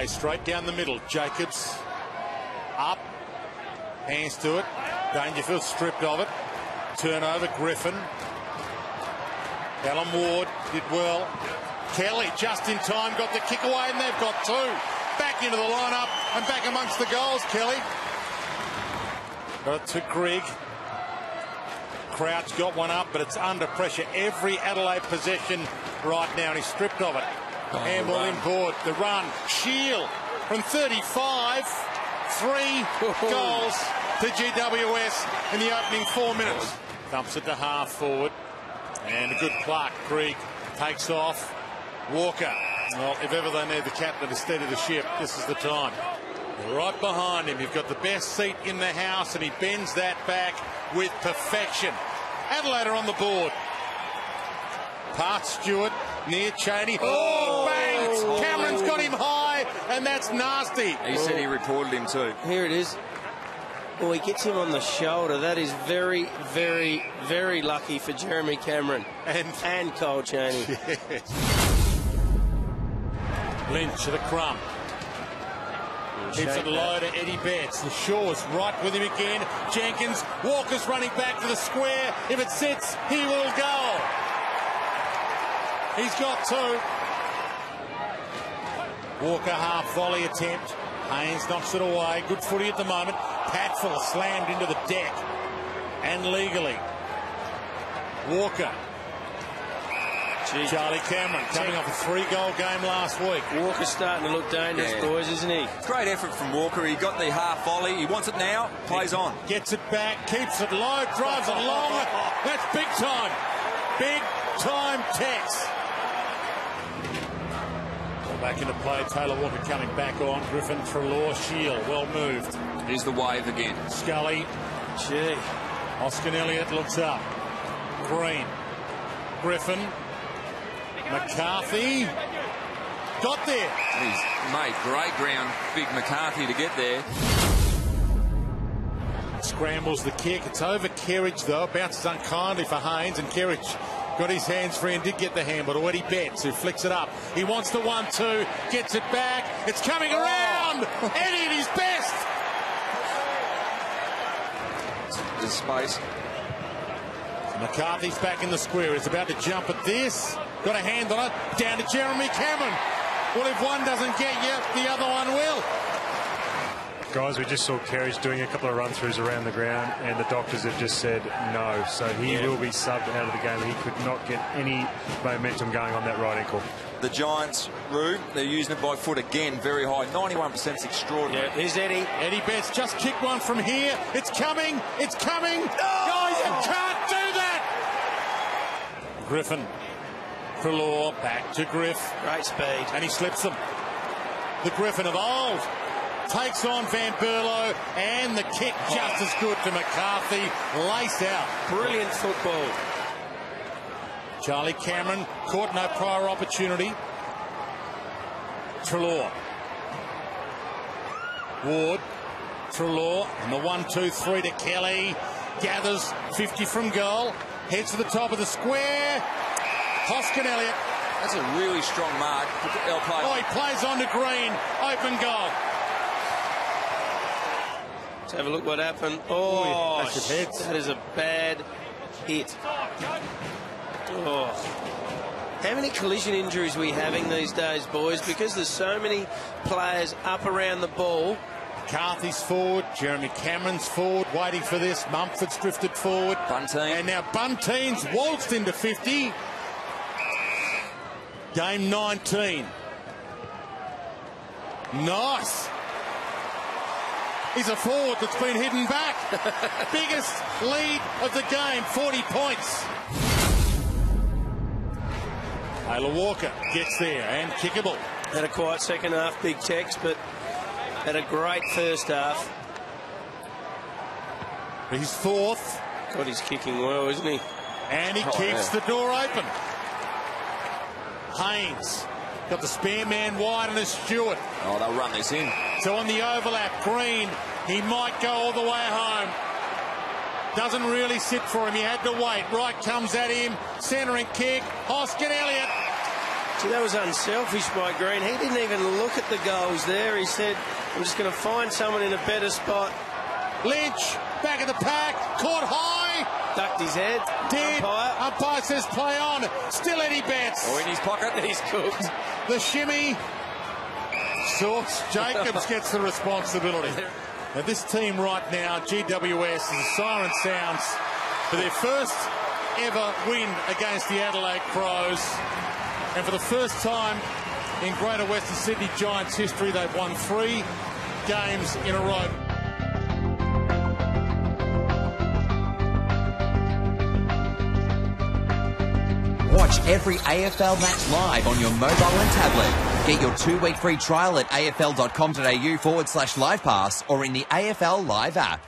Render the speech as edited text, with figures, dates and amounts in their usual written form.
away, straight down the middle. Jacobs up, hands to it. Dangerfield stripped of it. Turnover, Griffin. Alan Ward did well. Kelly just in time got the kick away, and they've got two. Back into the lineup and back amongst the goals, Kelly. Got it to Grigg. Crouch got one up, but it's under pressure every Adelaide possession right now, and he's stripped of it. Handball inboard, the run. Shield from 35. 3 goals to GWS in the opening 4 minutes. Dumps it to half forward. And a good pluck. Grigg takes off. Walker. Well, if ever they need the captain to steady the ship, this is the time. Right behind him, you've got the best seat in the house, and he bends that back with perfection. Adelaide are on the board. Part Stewart near Cheney. Oh, bang! Cameron's got him high, and that's nasty. He said he reported him too. Here it is. Oh, he gets him on the shoulder. That is very, very, very lucky for Jeremy Cameron and Cole Cheney. Yes. Lynch at a crumb. Keeps it low to Eddie Betts. The Shaw's right with him again. Jenkins. Walker's running back to the square. If it sits, he will go. He's got two. Walker half volley attempt. Haynes knocks it away. Good footy at the moment. Patfull slammed into the deck. And legally. Walker. Charlie Cameron coming off a 3-goal game last week. Walker's starting to look dangerous, boys, isn't he? Great effort from Walker. He got the half volley. He wants it now. Plays on. Gets it back. Keeps it low. Drives it long. That's big time. Big time Tex. Back into play. Taylor Walker coming back on. Griffin, Treloar, Shield. Well moved. Here's the wave again. Scully. Gee. Oscar Elliott looks up. Green. Griffin. McCarthy. Got there. He's made great ground, big McCarthy, to get there. Scrambles the kick. It's over Kerridge, though. Bounces unkindly for Haynes, and Kerridge got his hands free and did get the handball to Eddie Betts, who flicks it up. He wants the 1-2, gets it back. It's coming around. Eddie at his best. There's space. McCarthy's back in the square. He's about to jump at this. Got a hand on it. Down to Jeremy Cameron. Well, if one doesn't get you, the other one will. Guys, we just saw Kerridge doing a couple of run-throughs around the ground, and the doctors have just said no. So he will be subbed out of the game. He could not get any momentum going on that right ankle. The Giants, Roo, they're using it by foot again, very high. 91% is extraordinary. Yeah, here's Eddie. Eddie Betts just kicked one from here. It's coming. It's coming. Guys, you can't do that. Griffin. Treloar back to Griff. Great speed. And he slips them. The Griffin of old takes on Van Berlo, and the kick just as good to McCarthy. Lace out. Brilliant football. Charlie Cameron caught no prior opportunity. Treloar. Ward. Treloar. And the 1-2-3 to Kelly. Gathers 50 from goal. Heads to the top of the square. Hoskin Elliott. That's a really strong mark. Oh, he plays on to Green. Open goal. Let's have a look what happened. Oh, that's his head. That is a bad hit. Oh. How many collision injuries are we having these days, boys? Because there's so many players up around the ball. McCarthy's forward. Jeremy Cameron's forward, waiting for this. Mumford's drifted forward. Bunteen. And now Bunteen's waltzed into 50. Game 19. Nice. He's a forward that's been hidden back. Biggest lead of the game, 40 points. Taylor Walker gets there and kickable. Had a quiet second half, big Tex, but had a great first half. He's fourth. God, he's kicking well, isn't he? And he kicks the door open. Haynes got the spare man wide and a Stewart. Oh, they'll run this in. So on the overlap, Green, he might go all the way home. Doesn't really sit for him. He had to wait. Wright comes at him. Centering kick. Hoskin Elliott. See, that was unselfish by Green. He didn't even look at the goals there. He said, I'm just going to find someone in a better spot. Lynch, back of the pack, caught high. Ducked his head. Did. Umpire says play on. Still Eddie Betts. Oh, in his pocket. He's cooked. The shimmy. Sorts. Jacobs gets the responsibility. Now this team right now, GWS, as the siren sounds for their first ever win against the Adelaide Crows. And for the first time in Greater Western Sydney Giants history, they've won 3 games in a row. Watch every AFL match live on your mobile and tablet. Get your 2-week free trial at afl.com.au/livepass or in the AFL Live app.